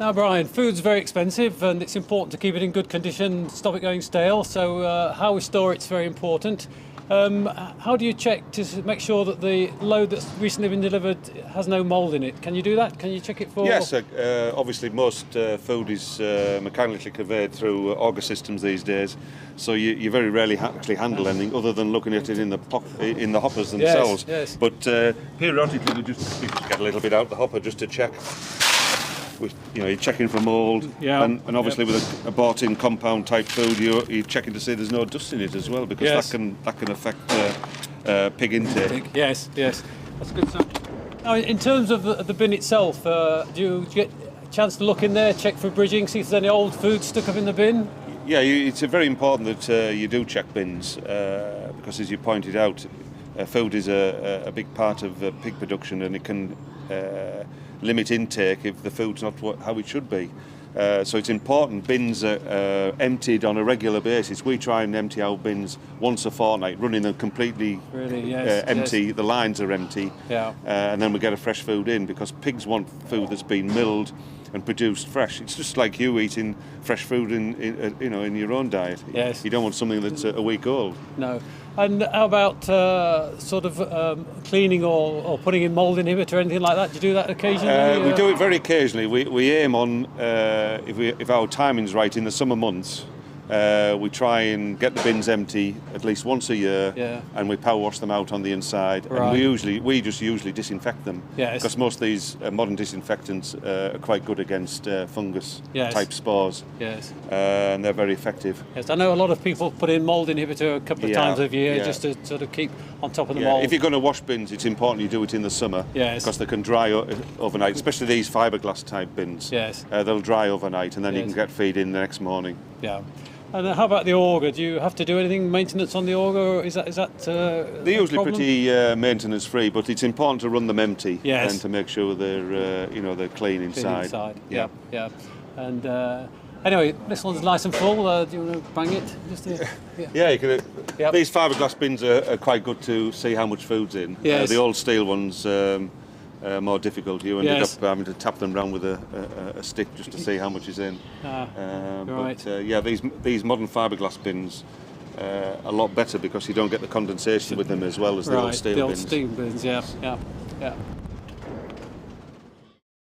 Now, Brian, food's very expensive and it's important to keep it in good condition, stop it going stale, so how we store it's very important. How do you check to make sure that the load that's recently been delivered has no mould in it? Can you do that? Can you check it for... Yes, obviously most food is mechanically conveyed through Auger systems these days, so you very rarely actually handle anything other than looking at it in the hoppers themselves. Yes. But periodically you just get a little bit out the hopper just to check. You're checking for mould, and obviously with a bought-in compound type food, you're checking to see there's no dust in it as well, because that can affect pig intake. Yes, that's good stuff. Now, in terms of the bin itself, do you get a chance to look in there, check for bridging, see if there's any old food stuck up in the bin? Yeah, it's very important that you do check bins, because as you pointed out, food is a big part of pig production, and it can limit intake if the food's not how it should be. So it's important bins are emptied on a regular basis. We try and empty our bins once a fortnight, running them completely empty. Yes. The lines are empty, and then we get a fresh food in, because pigs want food that's been milled and produced fresh. It's just like you eating fresh food in your own diet. Yes. You don't want something that's a week old. No. And how about cleaning or putting in mould inhibitor or anything like that? Do you do that occasionally? We do it very occasionally. We aim on, if our timing's right, in the summer months, we try and get the bins empty at least once a year, and we power wash them out on the inside. Right. And we just usually disinfect them, because most of these modern disinfectants are quite good against fungus type spores. Yes. And they're very effective. Yes, I know a lot of people put in mould inhibitor a couple of times a year just to sort of keep on top of the mould. If you're going to wash bins, it's important you do it in the summer, because they can dry overnight, especially these fiberglass type bins. Yes. They'll dry overnight, and then you can get feed in the next morning. Yeah. And how about the auger? Do you have to do anything maintenance on the auger, or is that they're usually pretty maintenance free, but it's important to run them empty and to make sure they're clean inside. Yeah. And anyway, this one's nice and full. Do you want to bang it? You can. These fiberglass bins are quite good to see how much food's in. Yes. The old steel ones. More difficult. You ended up having to tap them around with a stick just to see how much is in. Right. But these modern fiberglass bins are a lot better, because you don't get the condensation with them as well as the old steel bins. The old steel bins, yeah.